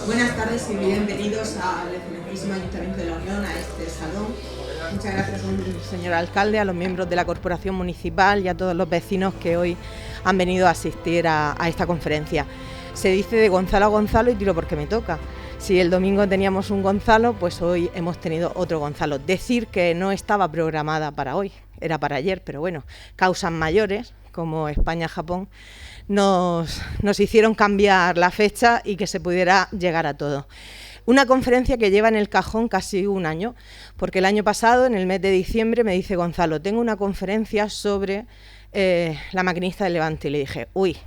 Buenas tardes y bienvenidos al excelentísimo Ayuntamiento de la Unión, a este salón. Muchas gracias, señor alcalde, a los miembros de la Corporación Municipal y a todos los vecinos que hoy han venido a asistir a esta conferencia. Se dice de Gonzalo a Gonzalo y tiro porque me toca. Si el domingo teníamos un Gonzalo, pues hoy hemos tenido otro Gonzalo. Decir que no estaba programada para hoy, era para ayer, pero bueno, causas mayores, como España-Japón, nos hicieron cambiar la fecha y que se pudiera llegar a todo. Una conferencia que lleva en el cajón casi un año, porque el año pasado, en el mes de diciembre, me dice Gonzalo, tengo una conferencia sobre la maquinista de Levante. Y le dije, uy,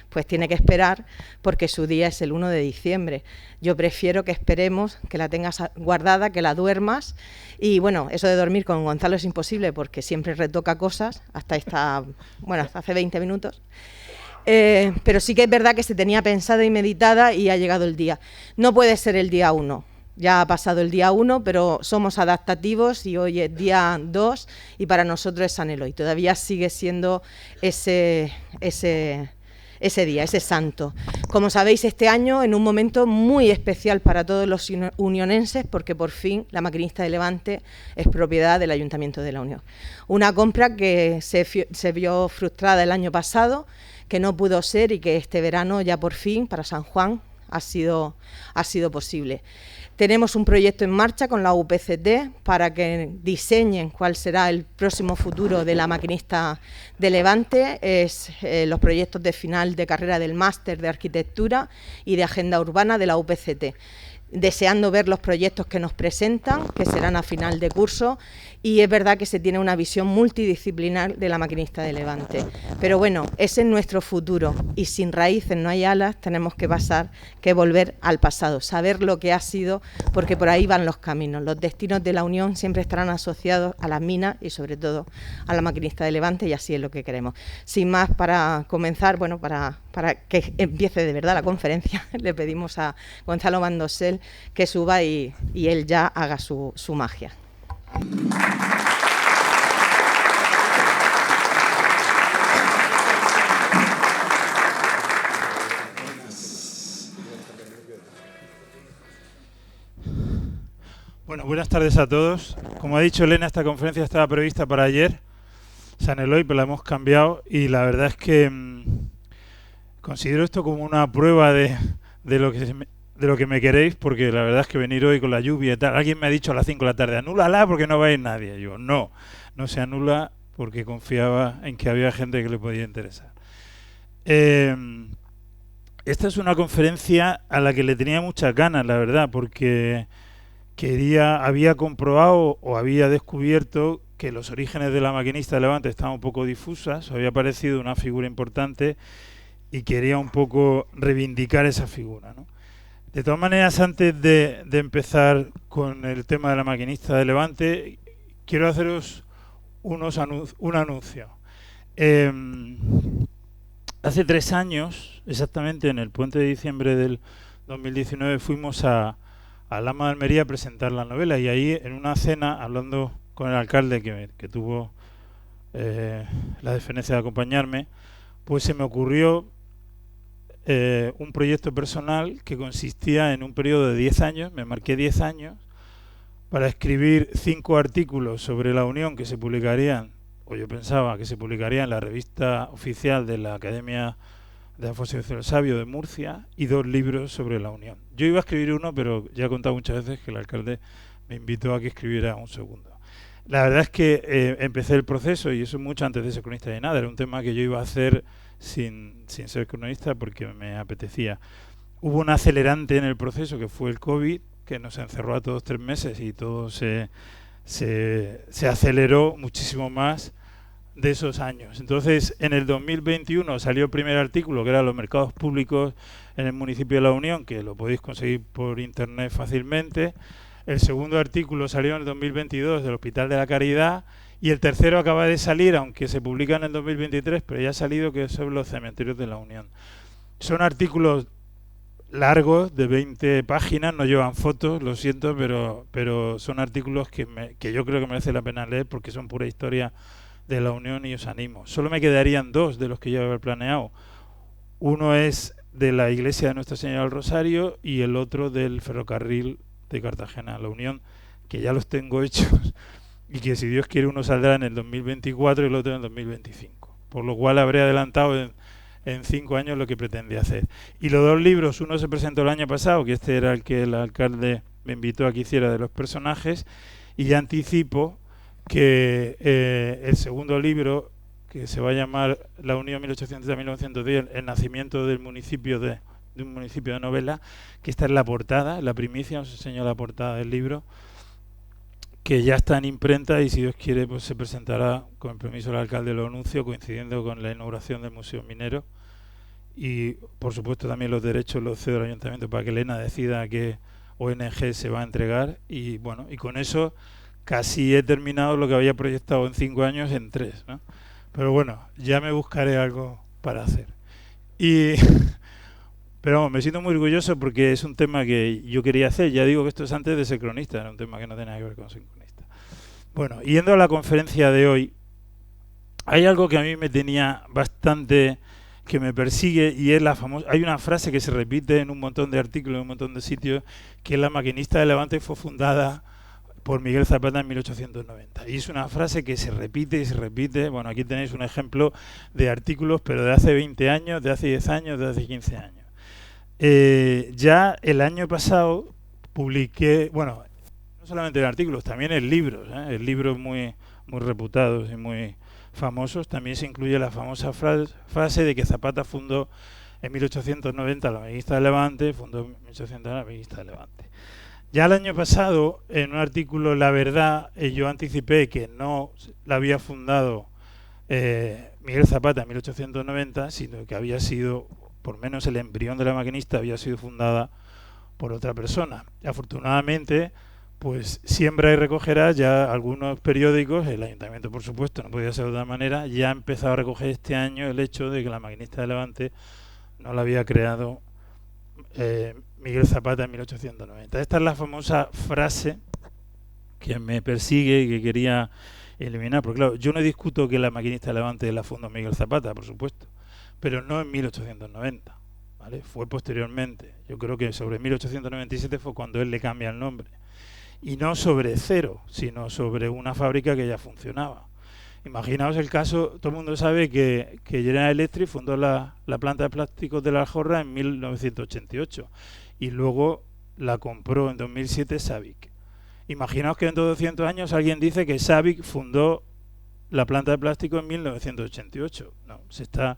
pues tiene que esperar porque su día es el 1 de diciembre. Yo prefiero que esperemos, que la tengas guardada, que la duermas. Y bueno, eso de dormir con Gonzalo es imposible porque siempre retoca cosas, hasta hace 20 minutos. Pero sí que es verdad que se tenía pensada y meditada y ha llegado el día. No puede ser el día 1. Ya ha pasado el día 1, pero somos adaptativos y hoy es día 2 y para nosotros es San Eloy. Todavía sigue siendo ese día, ese santo. Como sabéis, este año en un momento muy especial para todos los unionenses, porque por fin la maquinista de Levante es propiedad del Ayuntamiento de la Unión. Una compra que se vio frustrada el año pasado, que no pudo ser y que este verano ya por fin, para San Juan, ha sido posible. Tenemos un proyecto en marcha con la UPCT para que diseñen cuál será el próximo futuro de la maquinista de Levante. Es los proyectos de final de carrera del máster de arquitectura y de agenda urbana de la UPCT. Deseando ver los proyectos que nos presentan, que serán a final de curso, y es verdad que se tiene una visión multidisciplinar de la maquinista de Levante. Pero bueno, ese es nuestro futuro, y sin raíces no hay alas, tenemos que volver al pasado, saber lo que ha sido, porque por ahí van los caminos. Los destinos de la Unión siempre estarán asociados a las minas y sobre todo a la maquinista de Levante, y así es lo que queremos. Sin más, para comenzar, bueno, para que empiece de verdad la conferencia, le pedimos a Gonzalo Mandosel que suba y él ya haga su magia. Bueno, buenas tardes a todos. Como ha dicho Elena, esta conferencia estaba prevista para ayer, San Eloy, pero la hemos cambiado y la verdad es que considero esto como una prueba de lo que me queréis, porque la verdad es que venir hoy con la lluvia y tal, alguien me ha dicho a las 5 de la tarde, anúlala porque no va a ir nadie. Yo, no se anula porque confiaba en que había gente que le podía interesar. Esta es una conferencia a la que le tenía muchas ganas, la verdad, porque había comprobado o había descubierto que los orígenes de la maquinista de Levante estaban un poco difusas, había aparecido una figura importante y quería un poco reivindicar esa figura, ¿no? De todas maneras, antes de empezar con el tema de la maquinista de Levante, quiero haceros un anuncio. Hace 3 años, exactamente en el puente de diciembre del 2019, fuimos a Lama de Almería a presentar la novela y ahí en una cena, hablando con el alcalde que tuvo la deferencia de acompañarme, pues se me ocurrió un proyecto personal que consistía en un periodo de 10 años, me marqué 10 años, para escribir 5 artículos sobre la Unión que se publicarían, o yo pensaba que se publicarían en la revista oficial de la Academia de Alfonso X el Sabio de Murcia, y 2 libros sobre la Unión. Yo iba a escribir uno, pero ya he contado muchas veces que el alcalde me invitó a que escribiera un segundo. La verdad es que empecé el proceso, y eso mucho antes de ser cronista de nada, era un tema que yo iba a hacer sin ser cronista porque me apetecía. Hubo un acelerante en el proceso que fue el COVID, que nos encerró a todos 3 meses y todo se aceleró muchísimo más de esos años. Entonces, en el 2021 salió el primer artículo, que era los mercados públicos en el municipio de La Unión, que lo podéis conseguir por internet fácilmente. El segundo artículo salió en el 2022 del Hospital de la Caridad, y el tercero acaba de salir, aunque se publica en el 2023, pero ya ha salido, que es sobre los cementerios de La Unión. Son artículos largos, de 20 páginas, no llevan fotos, lo siento, pero son artículos que yo creo que merece la pena leer porque son pura historia de La Unión y os animo. Solo me quedarían 2 de los que yo había planeado. Uno es de la iglesia de Nuestra Señora del Rosario y el otro del ferrocarril de Cartagena, la Unión, que ya los tengo hechos y que si Dios quiere uno saldrá en el 2024 y el otro en el 2025. Por lo cual habré adelantado en 5 años lo que pretendía hacer. Y los 2 libros, uno se presentó el año pasado, que este era el que el alcalde me invitó a que hiciera de los personajes, y ya anticipo que el segundo libro, que se va a llamar La Unión 1800-1910, el nacimiento del municipio de un municipio de Novela, que está en la portada, la primicia, os enseño la portada del libro, que ya está en imprenta y si Dios quiere pues se presentará, con el permiso del alcalde lo anuncio, coincidiendo con la inauguración del Museo Minero, y por supuesto también los derechos los cedo al ayuntamiento para que Elena decida a qué ONG se va a entregar, y bueno, y con eso casi he terminado lo que había proyectado en 5 años en 3, ¿no? Pero bueno, ya me buscaré algo para hacer. Pero vamos, me siento muy orgulloso porque es un tema que yo quería hacer. Ya digo que esto es antes de ser cronista, era un tema que no tenía que ver con ser cronista. Bueno, yendo a la conferencia de hoy, hay algo que a mí me tenía bastante, que me persigue, y es la famosa. Hay una frase que se repite en un montón de artículos, en un montón de sitios, que es: la maquinista de Levante fue fundada por Miguel Zapata en 1890. Y es una frase que se repite y se repite. Bueno, aquí tenéis un ejemplo de artículos, pero de hace 20 años, de hace 10 años, de hace 15 años. Ya el año pasado publiqué, bueno, no solamente en artículos, también en libros, libros muy reputados y muy famosos. También se incluye la famosa frase de que Zapata fundó en 1890 la Maquinista de Levante, fundó en 1890 la Maquinista de Levante. Ya el año pasado, en un artículo La Verdad, yo anticipé que no la había fundado Miguel Zapata en 1890, sino que había sido, por menos el embrión de la maquinista, había sido fundada por otra persona. Afortunadamente, pues siembra y recogerá ya algunos periódicos, el ayuntamiento por supuesto, no podía ser de otra manera, ya ha empezado a recoger este año el hecho de que la Maquinista de Levante no la había creado Miguel Zapata en 1890. Esta es la famosa frase que me persigue y que quería eliminar, porque claro, yo no discuto que la Maquinista de Levante la fundó Miguel Zapata, por supuesto, pero no en 1890, ¿vale? Fue posteriormente. Yo creo que sobre 1897 fue cuando él le cambia el nombre. Y no sobre cero, sino sobre una fábrica que ya funcionaba. Imaginaos el caso, todo el mundo sabe que General Electric fundó la planta de plásticos de La Aljorra en 1988 y luego la compró en 2007 Sabic. Imaginaos que dentro de 200 años alguien dice que Sabic fundó la planta de plástico en 1988. No, se está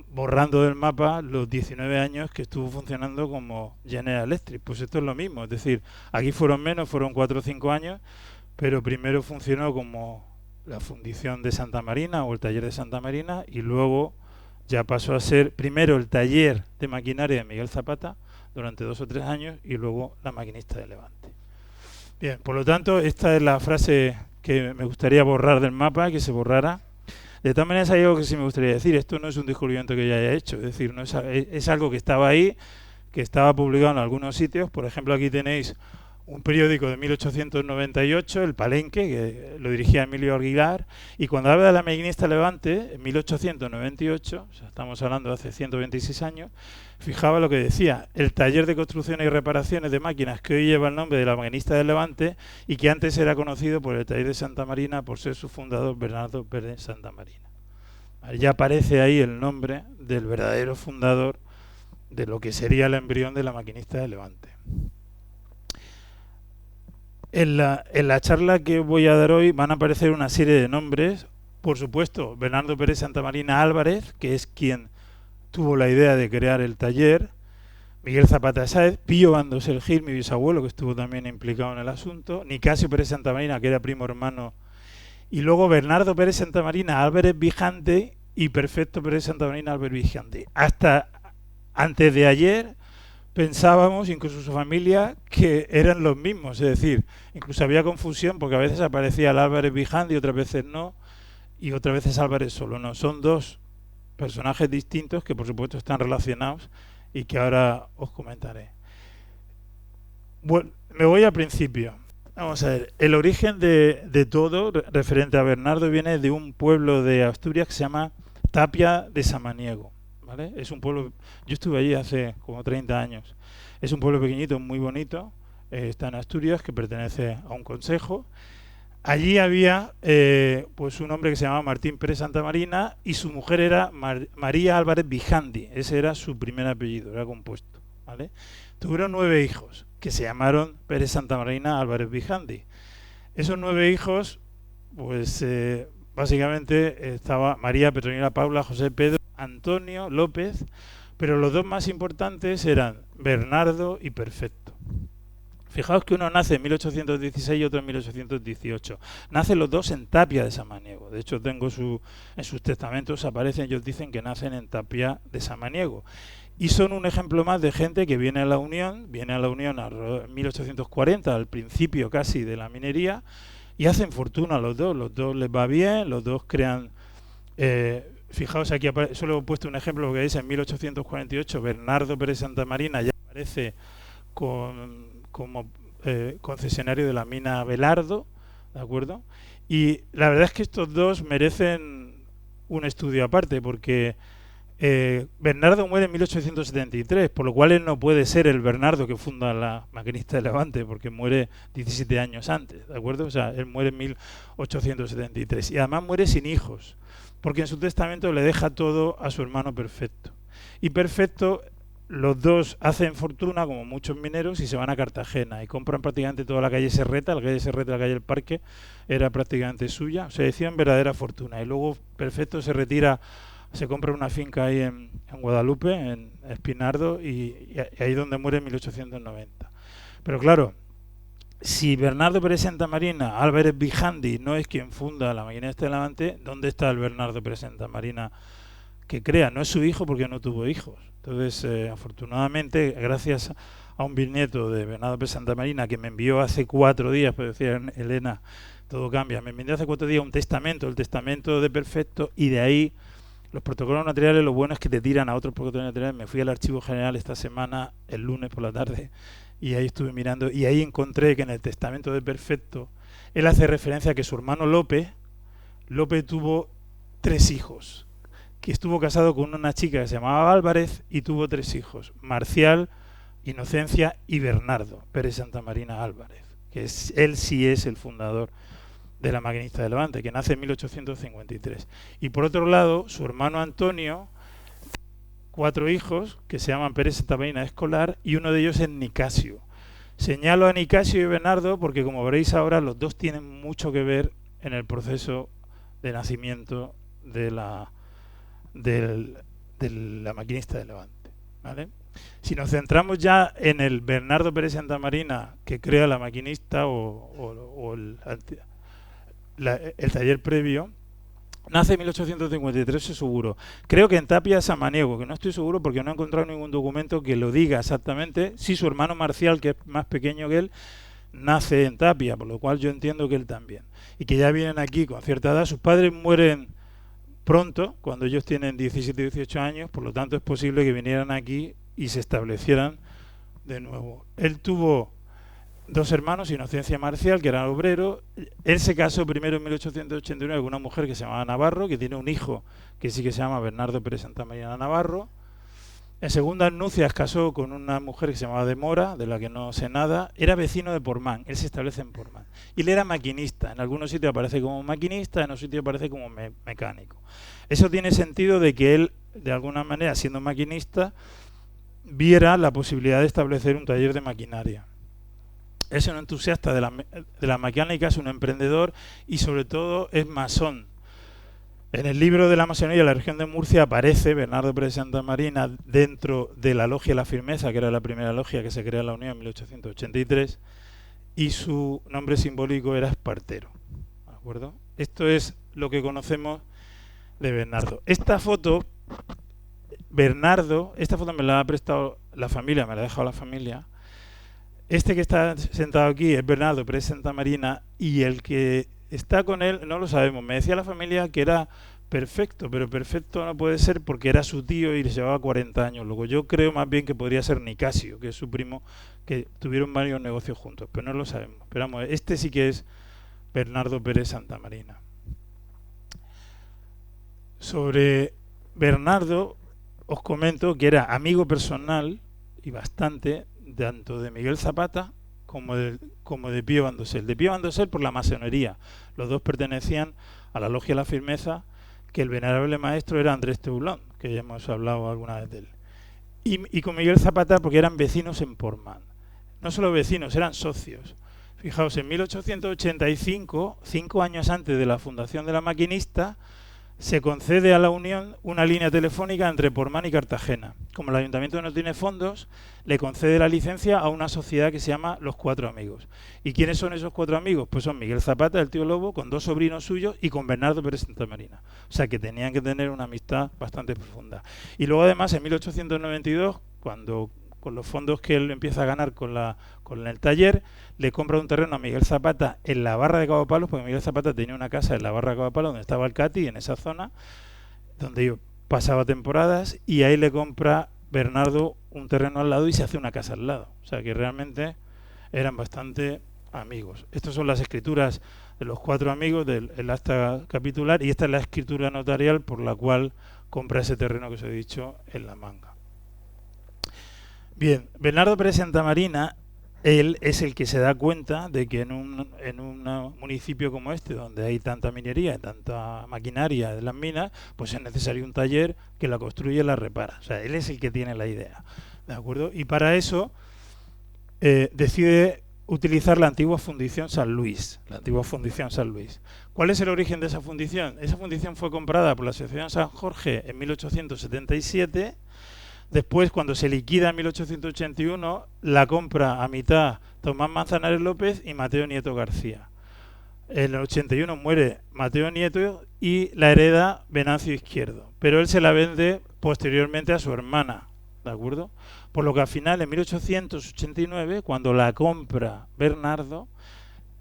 borrando del mapa los 19 años que estuvo funcionando como General Electric. Pues esto es lo mismo, es decir, aquí fueron menos, fueron 4 o 5 años, pero primero funcionó como la fundición de Santa Marina o el taller de Santa Marina, y luego ya pasó a ser primero el taller de maquinaria de Miguel Zapata durante 2 o 3 años y luego la Maquinista de Levante. Bien, por lo tanto, esta es la frase que me gustaría borrar del mapa, que se borrara. De todas maneras, hay algo que sí me gustaría decir. Esto no es un descubrimiento que yo haya hecho, es decir, no es algo que estaba ahí, que estaba publicado en algunos sitios. Por ejemplo, aquí tenéis un periódico de 1898, El Palenque, que lo dirigía Emilio Aguilar, y cuando habla de la Maquinista Levante, en 1898, o sea, estamos hablando de hace 126 años, fijaba lo que decía: el taller de construcción y reparaciones de máquinas que hoy lleva el nombre de la Maquinista del Levante y que antes era conocido por el taller de Santa Marina por ser su fundador Bernardo Pérez Santa Marina. Ya aparece ahí el nombre del verdadero fundador de lo que sería el embrión de la Maquinista del Levante. En la charla que voy a dar hoy van a aparecer una serie de nombres. Por supuesto, Bernardo Pérez Santa Marina Álvarez, que es quien tuvo la idea de crear el taller; Miguel Zapata Sáez; Pío Bandosel Gil, mi bisabuelo, que estuvo también implicado en el asunto; Nicasio Pérez Santa Marina, que era primo hermano; y luego Bernardo Pérez Santa Marina Álvarez Vigante y Perfecto Pérez Santa Marina Álvarez Vigante. Hasta antes de ayer pensábamos, incluso su familia, que eran los mismos, es decir, incluso había confusión porque a veces aparecía el Álvarez Vigante y otras veces no, y otras veces Álvarez solo. No, son dos personajes distintos que por supuesto están relacionados y que ahora os comentaré. Bueno, me voy al principio. Vamos a ver, el origen de todo referente a Bernardo viene de un pueblo de Asturias que se llama Tapia de Samaniego. ¿vale? Es un pueblo, yo estuve allí hace como 30 años. Es un pueblo pequeñito, muy bonito, está en Asturias, que pertenece a un concejo. Allí había pues un hombre que se llamaba Martín Pérez Santamarina y su mujer era María Álvarez Bijandi. Ese era su primer apellido, era compuesto, ¿vale? Tuvieron 9 hijos que se llamaron Pérez Santamarina Álvarez Bijandi. Esos 9 hijos, pues básicamente estaba María, Petronila, Paula, José, Pedro, Antonio, López, pero los dos más importantes eran Bernardo y Perfecto. Fijaos que uno nace en 1816 y otro en 1818. Nacen los dos en Tapia de Samaniego. De hecho, en sus testamentos aparecen, ellos dicen que nacen en Tapia de Samaniego. Y son un ejemplo más de gente que viene a la Unión en 1840, al principio casi de la minería, y hacen fortuna los dos les va bien, los dos crean... fijaos aquí, solo he puesto un ejemplo, porque veis en 1848 Bernardo Pérez Santamarina ya aparece como concesionario de la mina Belardo, ¿de acuerdo? Y la verdad es que estos dos merecen un estudio aparte, porque Bernardo muere en 1873, por lo cual él no puede ser el Bernardo que funda la Maquinista de Levante, porque muere 17 años antes, ¿de acuerdo? O sea, él muere en 1873 y además muere sin hijos, porque en su testamento le deja todo a su hermano Perfecto. Y Perfecto, los dos hacen fortuna como muchos mineros y se van a Cartagena y compran prácticamente toda la calle Serreta, la calle del Parque era prácticamente suya, se decían verdadera fortuna. Y luego Perfecto se retira, se compra una finca ahí en Guadalupe, en Espinardo, y ahí donde muere en 1890. Pero claro, si Bernardo Pérez Santamarina Álvarez Bijandi no es quien funda la Maquinista de Levante, ¿dónde está el Bernardo Pérez Santamarina que crea? No es su hijo porque no tuvo hijos. Entonces, afortunadamente, gracias a un bisnieto de Bernardo Pérez Santamarina que me envió hace 4 días, pues decía Elena, todo cambia, me envió hace 4 días un testamento, el testamento de Perfecto, y de ahí los protocolos notariales, lo bueno es que te tiran a otros protocolos notariales. Me fui al Archivo General esta semana, el lunes por la tarde, y ahí estuve mirando, y ahí encontré que en el testamento de Perfecto él hace referencia a que su hermano López tuvo 3 hijos, que estuvo casado con una chica que se llamaba Álvarez y tuvo 3 hijos, Marcial, Inocencia y Bernardo Pérez Santamarina Álvarez, que él sí es el fundador de la Maquinista de Levante, que nace en 1853. Y por otro lado, su hermano Antonio, 4 hijos, que se llaman Pérez Santamarina Escolar, y uno de ellos es Nicasio. Señalo a Nicasio y Bernardo porque, como veréis ahora, los dos tienen mucho que ver en el proceso de nacimiento de la Maquinista de Levante, ¿vale? Si nos centramos ya en el Bernardo Pérez Santamarina que crea la Maquinista o el taller previo, nace en 1853, es seguro. Creo que en Tapia de Samaniego, que no estoy seguro porque no he encontrado ningún documento que lo diga exactamente. Sí, su hermano Marcial, que es más pequeño que él, nace en Tapia, por lo cual yo entiendo que él también. Y que ya vienen aquí con cierta edad. Sus padres mueren pronto, cuando ellos tienen 17 y 18 años, por lo tanto es posible que vinieran aquí y se establecieran de nuevo. Él tuvo 2 hermanos, Inocencia Marcial, que era obrero. Él se casó primero en 1889 con una mujer que se llamaba Navarro, que tiene un hijo que sí que se llama Bernardo Pérez Santamarina Navarro. En segundas nupcias casó con una mujer que se llamaba de Mora, de la que no sé nada. Era vecino de Portmán, él se establece en Portmán. Y él era maquinista, en algunos sitios aparece como maquinista, en otros sitios aparece como mecánico. Eso tiene sentido de que él, de alguna manera, siendo maquinista, viera la posibilidad de establecer un taller de maquinaria. Es un entusiasta de la mecánica, es un emprendedor y sobre todo es masón. En el libro de la masonería de la región de Murcia aparece Bernardo Pérez Santamarina dentro de la logia La Firmeza, que era la primera logia que se crea en la Unión en 1883, y su nombre simbólico era Espartero. ¿De acuerdo? Esto es lo que conocemos de Bernardo. Esta foto me la ha prestado la familia, me la ha dejado la familia. Este que está sentado aquí es Bernardo Pérez Santamarina y el que está con él no lo sabemos. Me decía la familia que era Perfecto, pero Perfecto no puede ser porque era su tío y le llevaba 40 años. Luego yo creo más bien que podría ser Nicasio, que es su primo, que tuvieron varios negocios juntos, pero no lo sabemos. Pero vamos, este sí que es Bernardo Pérez Santamarina. Sobre Bernardo, os comento que era amigo personal y bastante tanto de Miguel Zapata como de Pío Bandosel. De Pío Bandosel por la masonería. Los dos pertenecían a la Logia La Firmeza, que el venerable maestro era Andrés Teulón, que ya hemos hablado alguna vez de él. Y con Miguel Zapata porque eran vecinos en Portmán. No solo vecinos, eran socios. Fijaos, en 1885, 5 años antes de la fundación de La Maquinista, se concede a la Unión una línea telefónica entre Portmán y Cartagena. Como el ayuntamiento no tiene fondos, le concede la licencia a una sociedad que se llama Los Cuatro Amigos. ¿Y quiénes son esos cuatro amigos? Pues son Miguel Zapata, el tío Lobo, con 2 sobrinos suyos y con Bernardo Pérez Santamarina. O sea que tenían que tener una amistad bastante profunda. Y luego además en 1892, cuando con los fondos que él empieza a ganar con el taller, le compra un terreno a Miguel Zapata en la Barra de Cabo Palos, porque Miguel Zapata tenía una casa en la Barra de Cabo Palos donde estaba el Cati, en esa zona, donde yo pasaba temporadas, y ahí le compra Bernardo un terreno al lado y se hace una casa al lado. O sea que realmente eran bastante amigos. Estas son las escrituras de los 4 amigos del acta capitular, y esta es la escritura notarial por la cual compra ese terreno que os he dicho en La Manga. Bien, Bernardo Pérez Santamarina, él es el que se da cuenta de que en un municipio como este, donde hay tanta minería y tanta maquinaria de las minas, pues es necesario un taller que la construye y la repara. O sea, él es el que tiene la idea, ¿de acuerdo? Y para eso decide utilizar la antigua Fundición San Luis. ¿Cuál es el origen de esa fundición? Esa fundición fue comprada por la Asociación San Jorge en 1877. Después, cuando se liquida en 1881, la compra a mitad Tomás Manzanares López y Mateo Nieto García. En el 81 muere Mateo Nieto y la hereda Venancio Izquierdo, pero él se la vende posteriormente a su hermana, ¿de acuerdo? Por lo que al final, en 1889, cuando la compra Bernardo,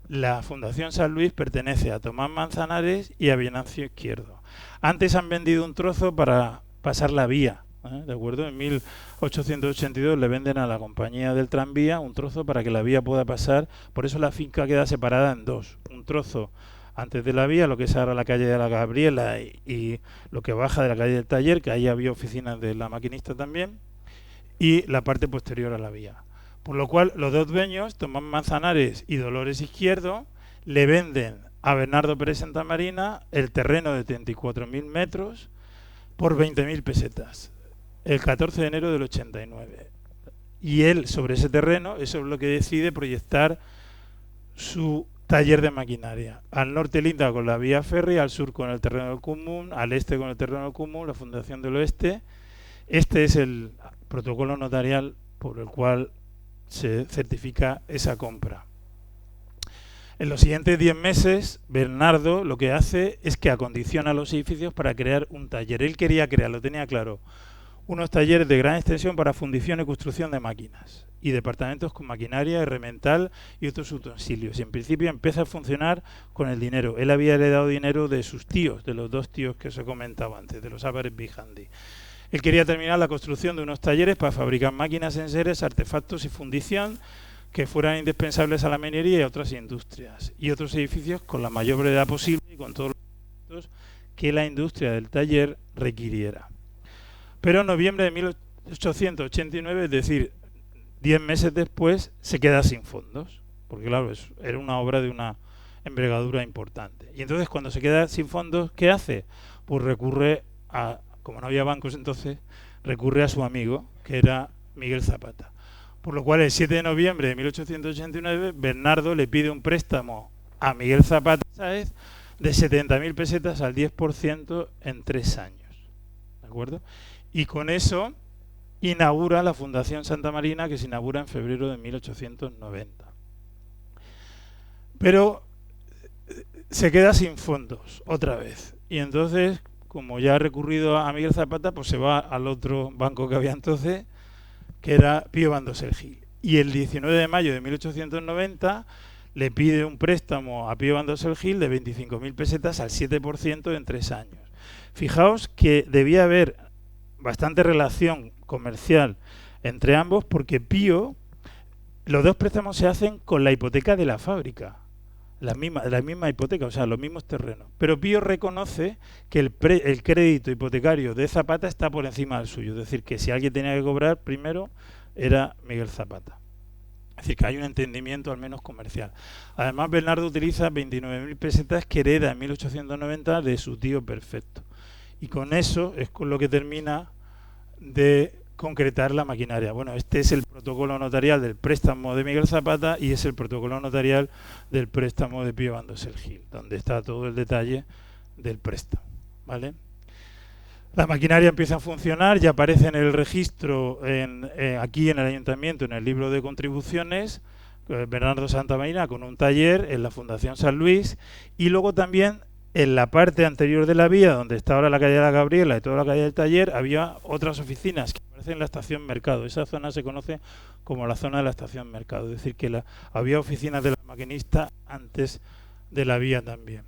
la Fundación San Luis pertenece a Tomás Manzanares y a Venancio Izquierdo. Antes han vendido un trozo para pasar la vía, ¿de acuerdo? En 1882 le venden a la compañía del tranvía un trozo para que la vía pueda pasar. Por eso la finca queda separada en dos: un trozo antes de la vía, lo que es ahora la calle de la Gabriela, y lo que baja de la calle del Taller, que ahí había oficinas de La Maquinista también, y la parte posterior a la vía. Por lo cual los dos dueños, Tomás Manzanares y Dolores Izquierdo, le venden a Bernardo Pérez Santamarina el terreno de 34.000 metros por 20.000 pesetas. El 14 de enero del 89. Y él, sobre ese terreno, eso es lo que decide proyectar su taller de maquinaria. Al norte linda con la vía férrea, al sur con el terreno del común, al este con el terreno del común, la Fundación del Oeste. Este es el protocolo notarial por el cual se certifica esa compra. En los siguientes 10 meses, Bernardo lo que hace es que acondiciona los edificios para crear un taller. Él quería crear, lo tenía claro, unos talleres de gran extensión para fundición y construcción de máquinas, y departamentos con maquinaria, herramental y otros utensilios. Y en principio empieza a funcionar con el dinero. Él había heredado dinero de sus tíos, de los 2 tíos que os he comentado antes, de los Álvarez Bijandi. Él quería terminar la construcción de unos talleres para fabricar máquinas, enseres, artefactos y fundición que fueran indispensables a la minería y a otras industrias, y otros edificios con la mayor brevedad posible y con todos los que la industria del taller requiriera. Pero en noviembre de 1889, es decir, 10 meses después, se queda sin fondos, porque claro, era una obra de una envergadura importante. Y entonces, cuando se queda sin fondos, ¿qué hace? Pues recurre a, como no había bancos entonces, recurre a su amigo, que era Miguel Zapata. Por lo cual, el 7 de noviembre de 1889, Bernardo le pide un préstamo a Miguel Zapata, ¿sabes?, de 70.000 pesetas al 10% en 3 años. ¿De acuerdo? Y con eso inaugura la Fundación Santamarina, que se inaugura en febrero de 1890. Pero se queda sin fondos otra vez. Y entonces, como ya ha recurrido a Miguel Zapata, pues se va al otro banco que había entonces, que era Pío Bandosel Gil. Y el 19 de mayo de 1890 le pide un préstamo a Pío Bandosel Gil de 25.000 pesetas al 7% en 3 años. Fijaos que debía haber bastante relación comercial entre ambos, porque Pío, los dos préstamos se hacen con la hipoteca de la fábrica. la misma hipoteca, o sea, los mismos terrenos. Pero Pío reconoce que el crédito hipotecario de Zapata está por encima del suyo. Es decir, que si alguien tenía que cobrar primero era Miguel Zapata. Es decir, que hay un entendimiento al menos comercial. Además, Bernardo utiliza 29.000 pesetas que hereda en 1890 de su tío Perfecto. Y con eso es con lo que termina de concretar la maquinaria. Bueno, este es el protocolo notarial del préstamo de Miguel Zapata y es el protocolo notarial del préstamo de Pío Bandosel Gil, donde está todo el detalle del préstamo, ¿vale? La maquinaria empieza a funcionar, ya aparece en el registro aquí en el ayuntamiento, en el libro de contribuciones, Bernardo Santamarina con un taller en la Fundación San Luis, y luego también en la parte anterior de la vía, donde está ahora la calle de la Gabriela y toda la calle del taller, había otras oficinas que aparecen en la estación Mercado. Esa zona se conoce como la zona de la estación Mercado, es decir, que había oficinas de la maquinista antes de la vía también.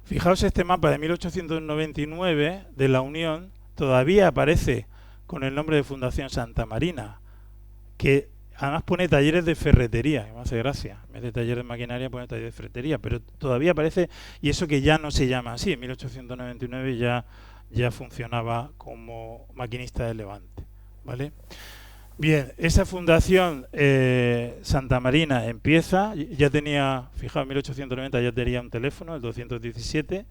Fijaos, este mapa de 1899 de la Unión todavía aparece con el nombre de Fundación Santa Marina, que además pone talleres de ferretería, que me hace gracia. En vez de taller de maquinaria pone taller de ferretería, pero todavía aparece, y eso que ya no se llama así. En 1899 ya funcionaba como maquinista de Levante, ¿vale? Bien, esa fundación Santa Marina empieza, ya tenía, fijaos, en 1890 ya tenía un teléfono, el 217,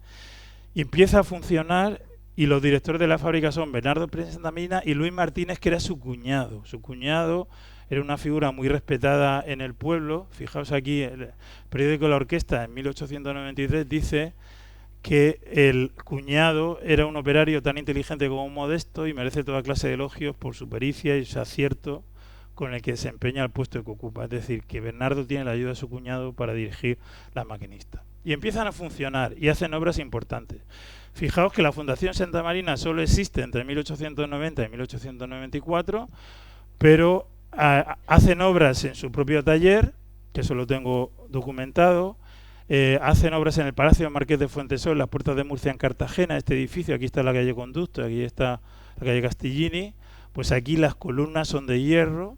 y empieza a funcionar, y los directores de la fábrica son Bernardo Pérez Santa Marina y Luis Martínez, que era su cuñado. Su cuñado era una figura muy respetada en el pueblo. Fijaos aquí, el periódico La Orquesta en 1893 dice que el cuñado era un operario tan inteligente como modesto y merece toda clase de elogios por su pericia y su acierto con el que desempeña el puesto que ocupa. Es decir, que Bernardo tiene la ayuda de su cuñado para dirigir la maquinista. Y empiezan a funcionar y hacen obras importantes. Fijaos que la Fundación Santa Marina solo existe entre 1890 y 1894, pero hacen obras en su propio taller, que eso lo tengo documentado. Hacen obras en el Palacio Marqués de Fuentesol, en las Puertas de Murcia en Cartagena, este edificio. Aquí está la calle Conducto, aquí está la calle Castillini. Pues aquí las columnas son de hierro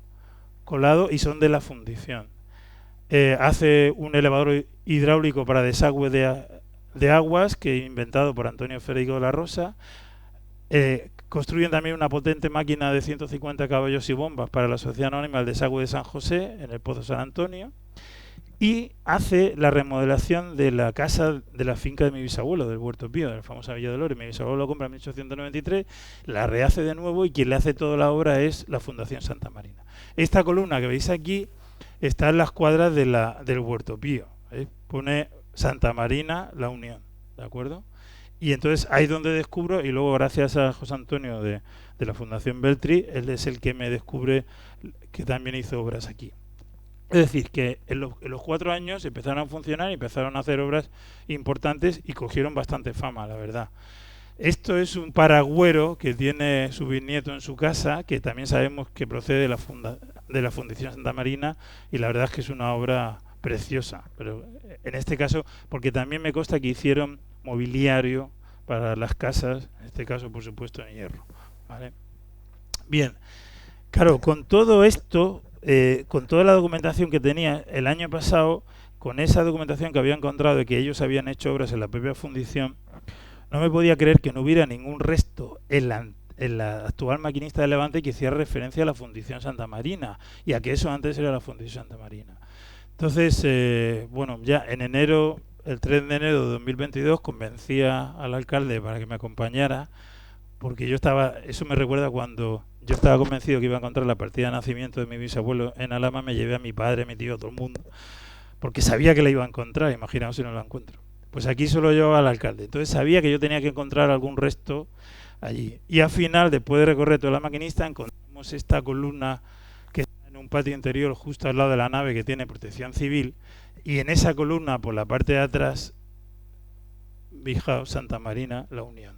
colado y son de la fundición. Hace un elevador hidráulico para desagüe de aguas, que inventado por Antonio Federico de la Rosa. Construyen también una potente máquina de 150 caballos y bombas para la Sociedad Anónima del Desagüe de San José, en el Pozo San Antonio. Y hace la remodelación de la casa de la finca de mi bisabuelo, del Huerto Pío, de la famosa Villa Dolores. Mi bisabuelo lo compra en 1893, la rehace de nuevo y quien le hace toda la obra es la Fundación Santa Marina. Esta columna que veis aquí está en las cuadras del Huerto Pío. Pone Santa Marina, La Unión, ¿de acuerdo? Y entonces ahí es donde descubro, y luego gracias a José Antonio de la Fundación Beltri, él es el que me descubre que también hizo obras aquí. Es decir, que en los 4 años empezaron a funcionar y empezaron a hacer obras importantes y cogieron bastante fama, la verdad. Esto es un paragüero que tiene su bisnieto en su casa, que también sabemos que procede de la Fundación Santa Marina, y la verdad es que es una obra preciosa. Pero en este caso, porque también me consta que hicieron mobiliario para las casas, en este caso, por supuesto, en hierro, ¿vale? Bien, claro, con todo esto... con toda la documentación que tenía el año pasado, con esa documentación que había encontrado de que ellos habían hecho obras en la propia fundición, no me podía creer que no hubiera ningún resto en la actual maquinista de Levante que hiciera referencia a la Fundición Santa Marina y a que eso antes era la Fundición Santa Marina. Entonces, bueno, ya en enero, el 3 de enero de 2022, convencía al alcalde para que me acompañara, porque yo estaba, eso me recuerda cuando yo estaba convencido que iba a encontrar la partida de nacimiento de mi bisabuelo en Alhama. Me llevé a mi padre, a mi tío, a todo el mundo, porque sabía que la iba a encontrar. Imaginaos si no la encuentro. Pues aquí solo llevaba al alcalde. Entonces sabía que yo tenía que encontrar algún resto allí. Y al final, después de recorrer toda la maquinista, encontramos esta columna que está en un patio interior justo al lado de la nave, que tiene protección civil. Y en esa columna, por la parte de atrás, fijaos, Santa Marina, La Unión.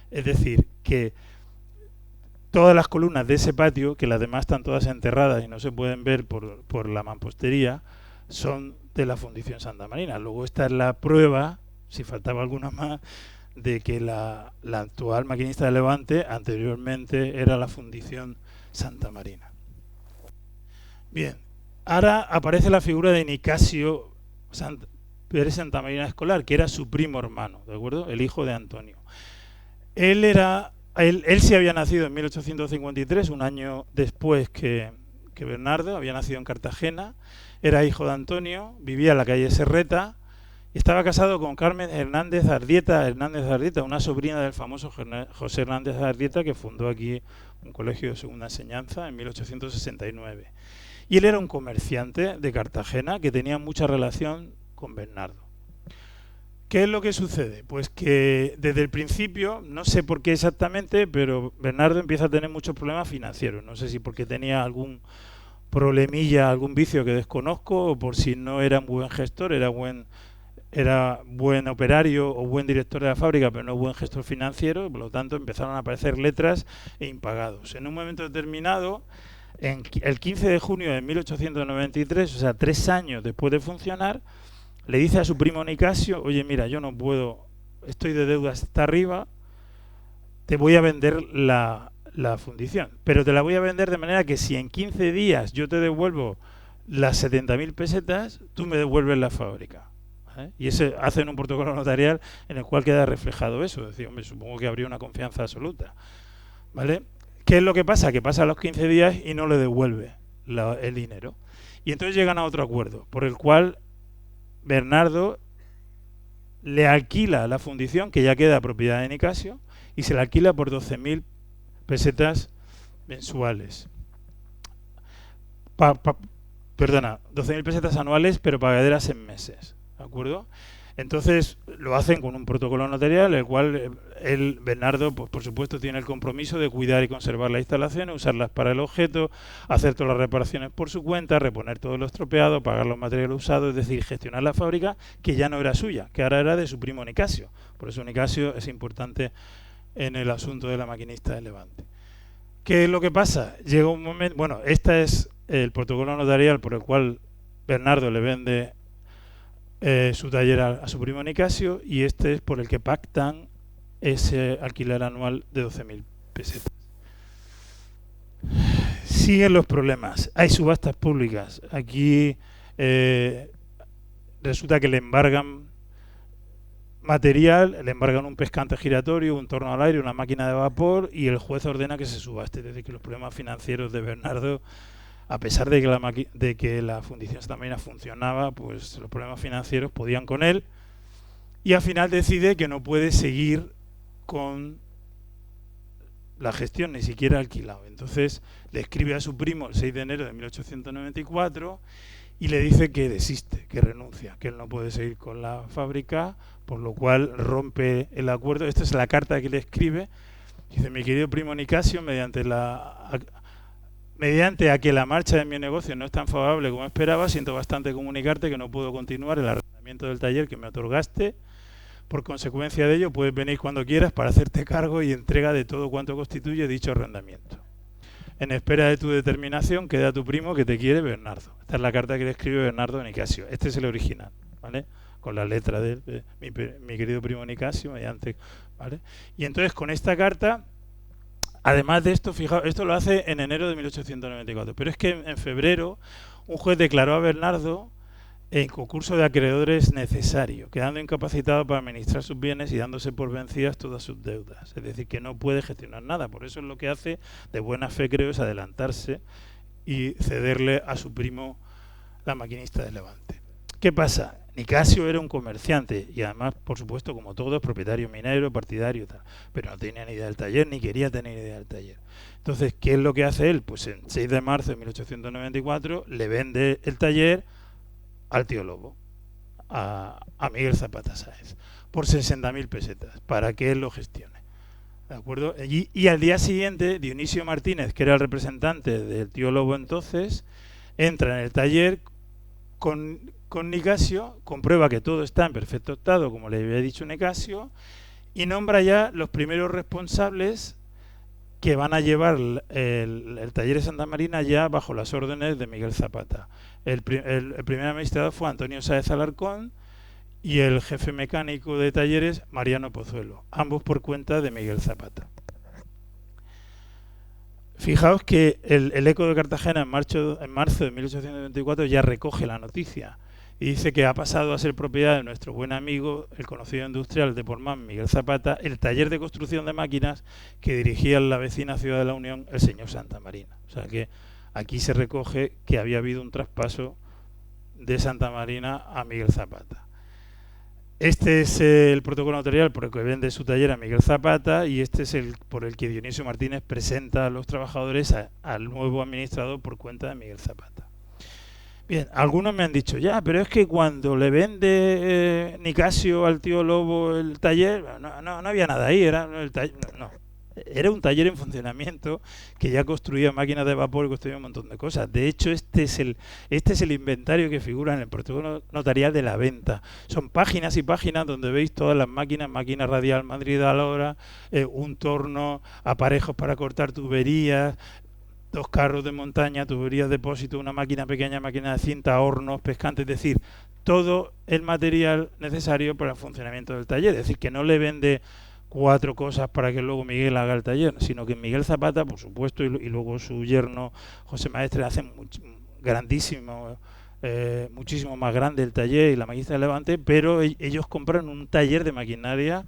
Es decir, que todas las columnas de ese patio, que las demás están todas enterradas y no se pueden ver por la mampostería, son de la Fundición Santa Marina. Luego esta es la prueba, si faltaba alguna más, de que la actual maquinista de Levante anteriormente era la Fundición Santa Marina. Bien, ahora aparece la figura de Nicasio Pérez Santa Marina Escolar, que era su primo hermano, ¿de acuerdo? El hijo de Antonio. Él sí había nacido en 1853, un año después que Bernardo, había nacido en Cartagena, era hijo de Antonio, vivía en la calle Serreta y estaba casado con Carmen Hernández Ardieta, una sobrina del famoso José Hernández Ardieta, que fundó aquí un colegio de segunda enseñanza en 1869. Y él era un comerciante de Cartagena que tenía mucha relación con Bernardo. ¿Qué es lo que sucede? Pues que desde el principio, no sé por qué exactamente, pero Bernardo empieza a tener muchos problemas financieros. No sé si porque tenía algún problemilla, algún vicio que desconozco, o por si no era un buen gestor, era buen operario o buen director de la fábrica, pero no buen gestor financiero. Por lo tanto, empezaron a aparecer letras e impagados. En un momento determinado, el 15 de junio de 1893, o sea, 3 años después de funcionar, le dice a su primo Nicasio: oye, mira, yo no puedo, estoy de deuda hasta arriba, te voy a vender la fundición, pero te la voy a vender de manera que si en 15 días yo te devuelvo las 70.000 pesetas, tú me devuelves la fábrica. Y hacen un protocolo notarial en el cual queda reflejado eso. Es decir, hombre, supongo que habría una confianza absoluta, ¿vale? ¿Qué es lo que pasa? Que pasa los 15 días y no le devuelve el dinero. Y entonces llegan a otro acuerdo, por el cual Bernardo le alquila la fundición, que ya queda propiedad de Nicasio, y se la alquila por 12.000 pesetas mensuales. 12.000 pesetas anuales, pero pagaderas en meses, ¿de acuerdo? Entonces lo hacen con un protocolo notarial, el cual Bernardo, pues por supuesto, tiene el compromiso de cuidar y conservar las instalaciones, usarlas para el objeto, hacer todas las reparaciones por su cuenta, reponer todo lo estropeado, pagar los materiales usados, es decir, gestionar la fábrica, que ya no era suya, que ahora era de su primo Nicasio. Por eso Nicasio es importante en el asunto de la maquinista de Levante. ¿Qué es lo que pasa? Llega un momento, bueno, este es el protocolo notarial por el cual Bernardo le vende su taller a su primo Nicasio, y este es por el que pactan ese alquiler anual de 12.000 pesetas. Siguen los problemas. Hay subastas públicas. Aquí resulta que le embargan material, le embargan un pescante giratorio, un torno al aire, una máquina de vapor, y el juez ordena que se subaste. Es decir, que los problemas financieros de Bernardo, a pesar de que la fundición Santa Marina funcionaba, pues los problemas financieros podían con él, y al final decide que no puede seguir con la gestión, ni siquiera alquilado. Entonces le escribe a su primo el 6 de enero de 1894 y le dice que desiste, que renuncia, que él no puede seguir con la fábrica, por lo cual rompe el acuerdo. Esta es la carta que le escribe. Dice: mi querido primo Nicasio, mediante a que la marcha de mi negocio no es tan favorable como esperaba, siento bastante comunicarte que no puedo continuar el arrendamiento del taller que me otorgaste. Por consecuencia de ello, puedes venir cuando quieras para hacerte cargo y entrega de todo cuanto constituye dicho arrendamiento. En espera de tu determinación, queda tu primo que te quiere, Bernardo. Esta es la carta que le escribe Bernardo a Nicasio. Este es el original, ¿vale? Con la letra de mi querido primo Nicasio, ¿vale? Y entonces con esta carta, además de esto, fijaos, esto lo hace en enero de 1894, pero es que en febrero un juez declaró a Bernardo en concurso de acreedores necesario, quedando incapacitado para administrar sus bienes y dándose por vencidas todas sus deudas. Es decir, que no puede gestionar nada. Por eso es lo que hace de buena fe, creo, es adelantarse y cederle a su primo la maquinista de Levante. ¿Qué pasa? Nicasio era un comerciante y además, por supuesto, como todos, propietario minero, partidario, tal, pero no tenía ni idea del taller ni quería tener idea del taller. Entonces, ¿qué es lo que hace él? Pues en 6 de marzo de 1894 le vende el taller al tío Lobo, a Miguel Zapata Sáez, por 60.000 pesetas, para que él lo gestione. ¿De acuerdo? Y al día siguiente, Dionisio Martínez, que era el representante del tío Lobo entonces, entra en el taller con Nicasio, comprueba que todo está en perfecto estado, como le había dicho Nicasio, y nombra ya los primeros responsables que van a llevar el taller de Santa Marina ya bajo las órdenes de Miguel Zapata. El primer administrador fue Antonio Sáez Alarcón y el jefe mecánico de talleres Mariano Pozuelo, ambos por cuenta de Miguel Zapata. Fijaos que el Eco de Cartagena en marzo de 1824 ya recoge la noticia. y dice que ha pasado a ser propiedad de nuestro buen amigo, el conocido industrial de Portmán, Miguel Zapata, el taller de construcción de máquinas que dirigía en la vecina ciudad de la Unión el señor Santamarina. O sea que aquí se recoge que había habido un traspaso de Santamarina a Miguel Zapata. Este es el protocolo notarial por el que vende su taller a Miguel Zapata, y este es el por el que Dionisio Martínez presenta a los trabajadores al nuevo administrador por cuenta de Miguel Zapata. Bien, algunos me han dicho, ya, pero es que cuando le vende Nicasio al tío Lobo el taller, no había nada ahí, era un taller en funcionamiento que ya construía máquinas de vapor y construía un montón de cosas. De hecho, este es el inventario que figura en el protocolo notarial de la venta. Son páginas y páginas donde veis todas las máquinas, máquina radial Madrid a la hora, un torno, aparejos para cortar tuberías, 2 carros de montaña, tuberías de depósito, una máquina pequeña, máquina de cinta, hornos, pescantes, es decir, todo el material necesario para el funcionamiento del taller. Es decir, que no le vende 4 cosas para que luego Miguel haga el taller, sino que Miguel Zapata, por supuesto, y luego su yerno José Maestre hacen grandísimo, muchísimo más grande el taller y la maquinista de Levante, pero ellos compran un taller de maquinaria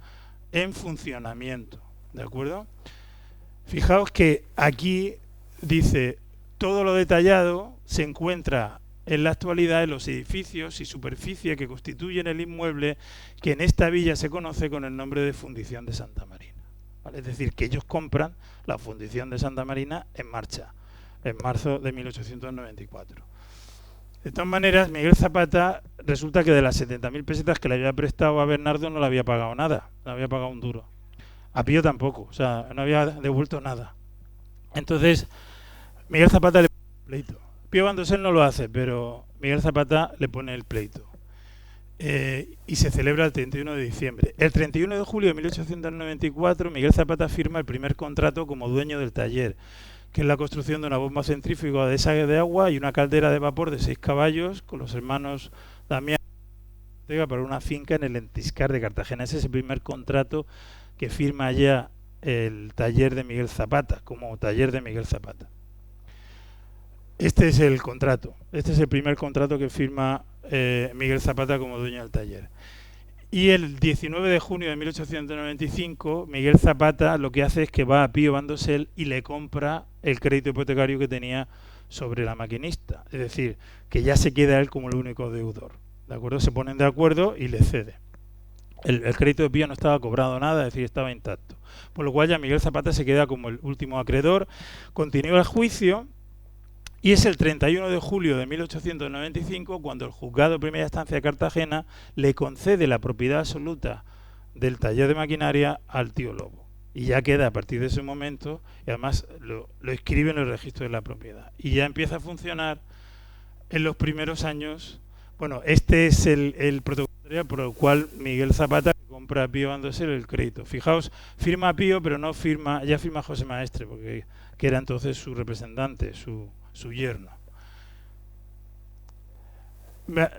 en funcionamiento, ¿de acuerdo? Fijaos que aquí dice, todo lo detallado se encuentra en la actualidad en los edificios y superficie que constituyen el inmueble que en esta villa se conoce con el nombre de Fundición de Santa Marina. ¿Vale? Es decir, que ellos compran la Fundición de Santa Marina en marcha, en marzo de 1894. De todas maneras, Miguel Zapata resulta que de las 70.000 pesetas que le había prestado a Bernardo no le había pagado nada, no había pagado un duro. A Pío tampoco, o sea, no había devuelto nada. Entonces, Miguel Zapata le pone el pleito. Pío Bandosel no lo hace, pero Miguel Zapata le pone el pleito. Y se celebra el 31 de diciembre. El 31 de julio de 1894, Miguel Zapata firma el primer contrato como dueño del taller, que es la construcción de una bomba centrífuga de desagüe de agua y una caldera de vapor de 6 caballos con los hermanos Damián para una finca en el Entiscar de Cartagena. Ese es el primer contrato que firma ya el taller de Miguel Zapata, como taller de Miguel Zapata. Este es el contrato, este es el primer contrato que firma Miguel Zapata como dueño del taller. Y el 19 de junio de 1895, Miguel Zapata lo que hace es que va a Pío Bandosel y le compra el crédito hipotecario que tenía sobre la maquinista. Es decir, que ya se queda él como el único deudor. ¿De acuerdo? Se ponen de acuerdo y le cede. El crédito de Pío no estaba cobrado nada, es decir, estaba intacto. Por lo cual ya Miguel Zapata se queda como el último acreedor. Continúa el juicio. Y es el 31 de julio de 1895 cuando el juzgado de primera instancia de Cartagena le concede la propiedad absoluta del taller de maquinaria al tío Lobo. Y ya queda a partir de ese momento, y además lo escribe en el registro de la propiedad. Y ya empieza a funcionar en los primeros años. Bueno, este es el protocolo por el cual Miguel Zapata compra a Pío Bandosel el crédito. Fijaos, firma a Pío, pero no firma, ya firma José Maestre, porque que era entonces su representante, su yerno.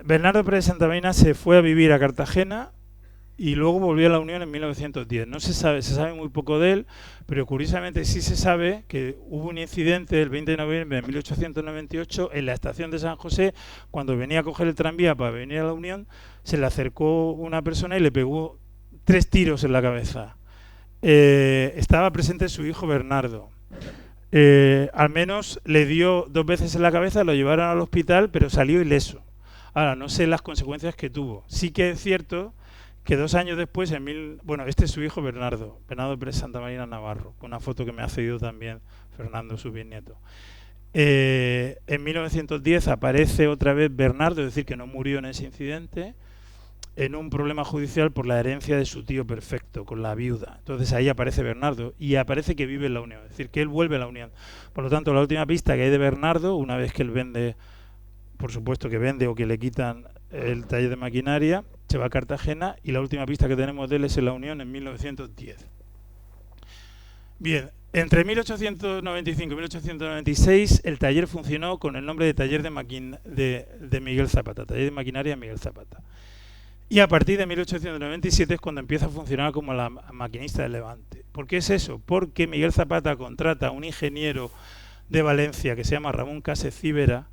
Bernardo Pérez de Santamarina se fue a vivir a Cartagena y luego volvió a la Unión en 1910. No se sabe muy poco de él, pero curiosamente sí se sabe que hubo un incidente el 20 de noviembre de 1898 en la estación de San José, cuando venía a coger el tranvía para venir a la Unión, se le acercó una persona y le pegó 3 tiros en la cabeza. Estaba presente su hijo Bernardo. Al menos le dio 2 veces en la cabeza, lo llevaron al hospital, pero salió ileso. Ahora, no sé las consecuencias que tuvo. Sí que es cierto que 2 años después, este es su hijo Bernardo Pérez Santamarina Navarro, con una foto que me ha cedido también Fernando, su bisnieto. En 1910 aparece otra vez Bernardo, es decir, que no murió en ese incidente, en un problema judicial por la herencia de su tío perfecto, con la viuda. Entonces ahí aparece Bernardo y aparece que vive en la Unión, es decir, que él vuelve a la Unión. Por lo tanto, la última pista que hay de Bernardo, una vez que él vende, por supuesto que vende o que le quitan el taller de maquinaria, se va a Cartagena, y la última pista que tenemos de él es en la Unión en 1910. Bien, entre 1895 y 1896 el taller funcionó con el nombre de taller de Miguel Zapata, taller de maquinaria Miguel Zapata. Y a partir de 1897 es cuando empieza a funcionar como la maquinista de Levante. ¿Por qué es eso? Porque Miguel Zapata contrata a un ingeniero de Valencia que se llama Ramón Casecíbera,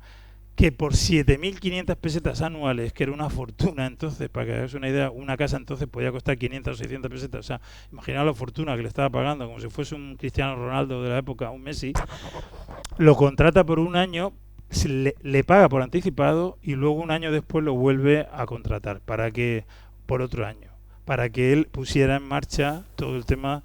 que por 7.500 pesetas anuales, que era una fortuna entonces, para que hagáis una idea, una casa entonces podía costar 500 o 600 pesetas, o sea, imaginaos la fortuna que le estaba pagando, como si fuese un Cristiano Ronaldo de la época, un Messi, lo contrata por un año, le paga por anticipado y luego un año después lo vuelve a contratar por otro año, para que él pusiera en marcha todo el tema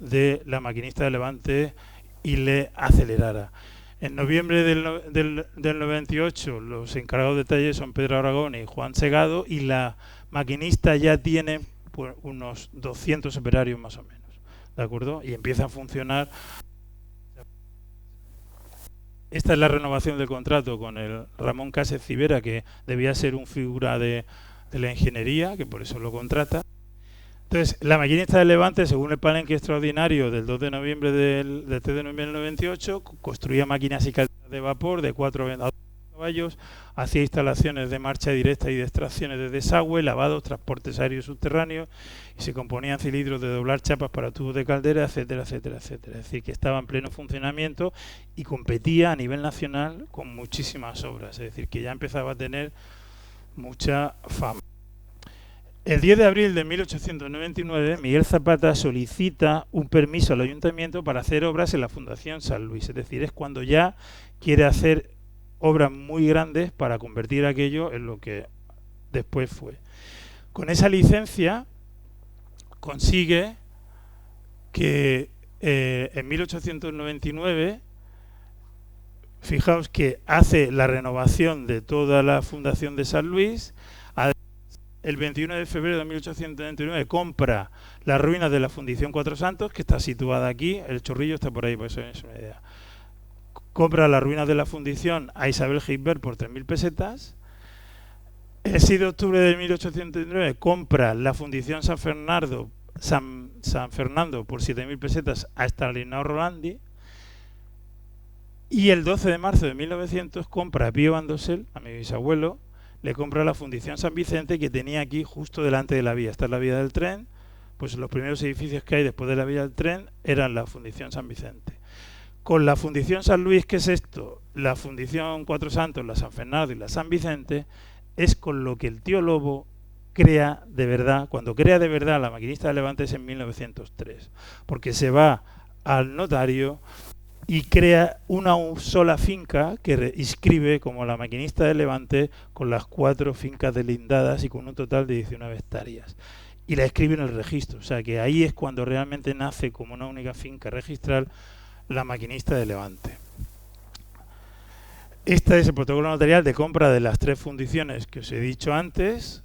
de la maquinista de Levante y le acelerara. En noviembre del 98 los encargados de taller son Pedro Aragón y Juan Segado, y la maquinista ya tiene pues, unos 200 operarios más o menos, ¿de acuerdo? Y empieza a funcionar. Esta es la renovación del contrato con el Ramón Cases Civera, que debía ser un figura de la ingeniería, que por eso lo contrata. Entonces, la maquinista de Levante, según el palenque extraordinario del 2 de noviembre del 3 de noviembre del 98, construía máquinas y calderas de vapor de 4 a 12 caballos, hacía instalaciones de marcha directa y de extracciones de desagüe, lavados, transportes aéreos subterráneos, y se componían cilindros de doblar chapas para tubos de caldera, etcétera, etcétera, etcétera. Es decir, que estaba en pleno funcionamiento y competía a nivel nacional con muchísimas obras. Es decir, que ya empezaba a tener mucha fama. El 10 de abril de 1899, Miguel Zapata solicita un permiso al ayuntamiento para hacer obras en la Fundación San Luis. Es decir, es cuando ya quiere hacer obras muy grandes para convertir aquello en lo que después fue. Con esa licencia consigue que en 1899, fijaos que hace la renovación de toda la Fundación de San Luis. El 21 de febrero de 1899 compra las ruinas de la Fundición Cuatro Santos, que está situada aquí. El Chorrillo está por ahí, por eso es una idea. Compra las ruinas de la Fundición a Isabel Gilbert por 3.000 pesetas. El 6 de octubre de 1899 compra la Fundición San Fernando por 7.000 pesetas a Stanislao Rolandi. Y el 12 de marzo de 1900 compra a Pío Bandosel, a mi bisabuelo, le compra la Fundición San Vicente, que tenía aquí justo delante de la vía. Esta es la vía del tren, pues los primeros edificios que hay después de la vía del tren eran la Fundición San Vicente. Con la Fundición San Luis, ¿qué es esto? La Fundición Cuatro Santos, la San Fernando y la San Vicente, es con lo que el tío Lobo crea de verdad. Cuando crea de verdad la maquinista de Levante es en 1903, porque se va al notario y crea una sola finca que inscribe como la maquinista de Levante, con las 4 fincas delindadas y con un total de 19 hectáreas. Y la escribe en el registro, o sea que ahí es cuando realmente nace como una única finca registral la maquinista de Levante. Este es el protocolo notarial de compra de las 3 fundiciones que os he dicho antes,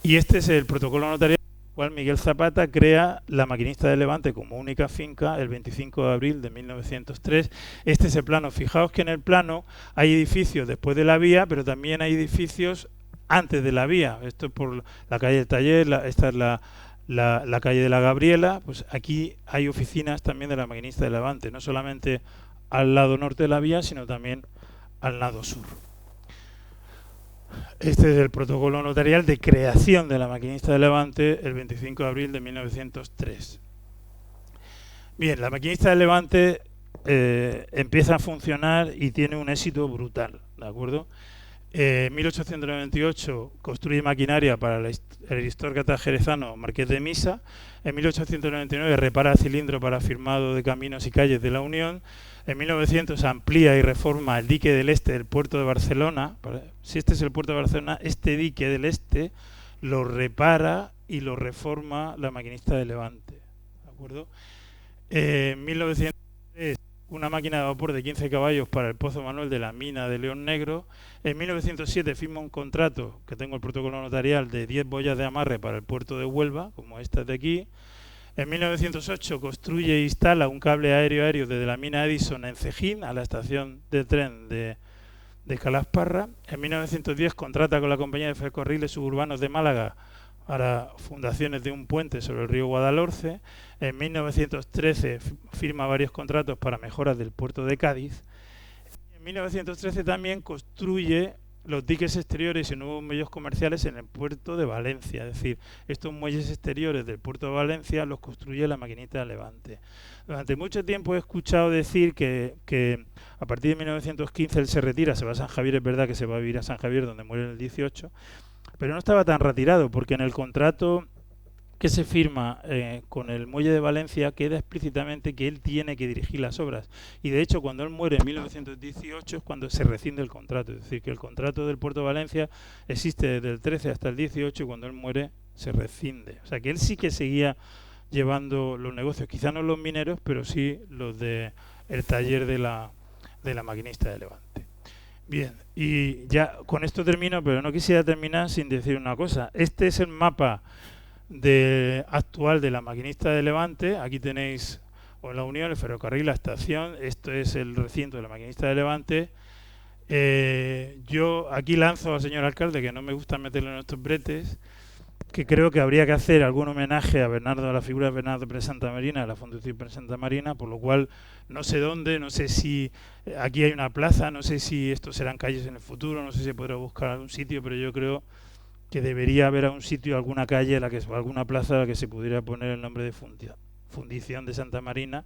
y este es el protocolo notarial cual Miguel Zapata crea la maquinista de Levante como única finca el 25 de abril de 1903. Este es el plano. Fijaos que en el plano hay edificios después de la vía, pero también hay edificios antes de la vía. Esto es por la calle del Taller, esta es la calle de la Gabriela. Pues aquí hay oficinas también de la maquinista de Levante, no solamente al lado norte de la vía, sino también al lado sur. Este es el protocolo notarial de creación de la maquinista de Levante el 25 de abril de 1903. Bien, la maquinista de Levante empieza a funcionar y tiene un éxito brutal, ¿de acuerdo? En 1898 construye maquinaria para el aristócrata jerezano Marqués de Misa. En 1899 repara el cilindro para firmado de caminos y calles de la Unión. En 1900 amplía y reforma el dique del este del puerto de Barcelona. Si este es el puerto de Barcelona, este dique del este lo repara y lo reforma la maquinista de Levante, ¿de acuerdo? En 1903 una máquina de vapor de 15 caballos para el Pozo Manuel de la mina de León Negro. En 1907 firma un contrato, que tengo el protocolo notarial, de 10 boyas de amarre para el puerto de Huelva, como esta de aquí. En 1908 construye e instala un cable aéreo desde la mina Edison en Cejín a la estación de tren de Calasparra. En 1910 contrata con la compañía de ferrocarriles suburbanos de Málaga para fundaciones de un puente sobre el río Guadalhorce. En 1913 firma varios contratos para mejoras del puerto de Cádiz. En 1913 también construye los diques exteriores y nuevos muelles comerciales en el puerto de Valencia. Es decir, estos muelles exteriores del puerto de Valencia los construye la Maquinista de Levante. Durante mucho tiempo he escuchado decir que a partir de 1915 él se retira, se va a San Javier. Es verdad que se va a vivir a San Javier, donde muere en el 18, pero no estaba tan retirado, porque en el contrato que se firma con el muelle de Valencia queda explícitamente que él tiene que dirigir las obras, y de hecho cuando él muere en 1918 es cuando se rescinde el contrato. Es decir, que el contrato del puerto de Valencia existe desde el 13 hasta el 18 y cuando él muere se rescinde. O sea que él sí que seguía llevando los negocios, quizá no los mineros, pero sí los de el taller de la Maquinista de Levante. Bien, y ya con esto termino, pero no quisiera terminar sin decir una cosa. Este es el mapa actual de la Maquinista de Levante. Aquí tenéis la Unión, el ferrocarril, la estación. Esto es el recinto de la Maquinista de Levante. Yo aquí lanzo al señor alcalde, que no me gusta meterlo en estos bretes, que creo que habría que hacer algún homenaje a la figura de Bernardo Pérez Santamarina, de la Fundación Pérez Santamarina, por lo cual no sé dónde, no sé si aquí hay una plaza, no sé si esto serán calles en el futuro, no sé si se podrá buscar algún sitio, pero yo creo que debería haber algún sitio, alguna calle, alguna plaza a la que se pudiera poner el nombre de Fundición de Santa Marina,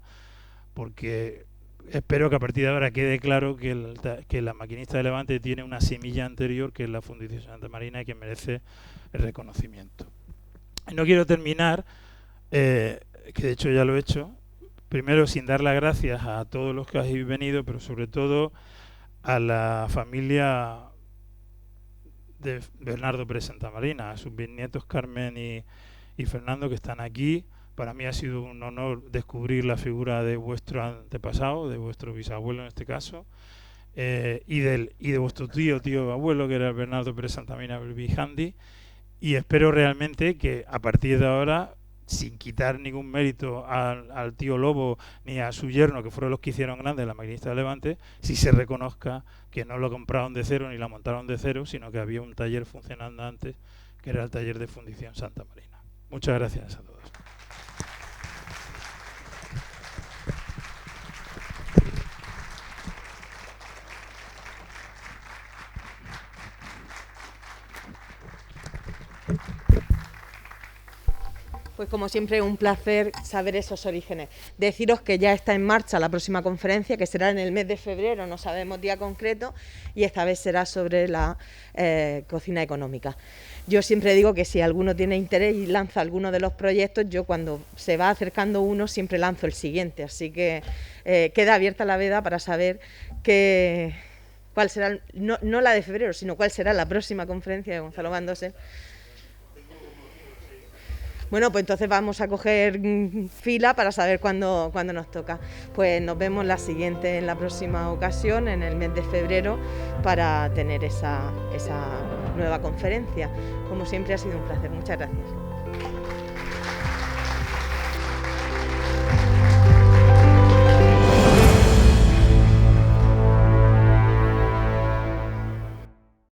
porque espero que a partir de ahora quede claro que la Maquinista de Levante tiene una semilla anterior, que es la Fundición de Santa Marina, y que merece el reconocimiento. Y no quiero terminar, que de hecho ya lo he hecho, primero sin dar las gracias a todos los que habéis venido, pero sobre todo a la familia de Bernardo Pérez Santamarina, a sus bisnietos Carmen y Fernando, que están aquí. Para mí ha sido un honor descubrir la figura de vuestro antepasado, de vuestro bisabuelo en este caso, y de vuestro tío abuelo, que era Bernardo Pérez Santamarina Belvijandi, y espero realmente que a partir de ahora, sin quitar ningún mérito al tío Lobo ni a su yerno, que fueron los que hicieron grande la Maquinista de Levante, si se reconozca que no lo compraron de cero ni la montaron de cero, sino que había un taller funcionando antes, que era el taller de Fundición Santa Marina. Muchas gracias a todos. Pues como siempre, un placer saber esos orígenes. Deciros que ya está en marcha la próxima conferencia, que será en el mes de febrero, no sabemos día concreto, y esta vez será sobre la cocina económica. Yo siempre digo que si alguno tiene interés y lanza alguno de los proyectos, yo cuando se va acercando uno siempre lanzo el siguiente, así que queda abierta la veda para saber cuál será, no la de febrero, sino cuál será la próxima conferencia de Gonzalo Bandosel. Bueno, pues entonces vamos a coger fila para saber cuándo nos toca. Pues nos vemos en la próxima ocasión, en el mes de febrero, para tener esa nueva conferencia. Como siempre ha sido un placer. Muchas gracias.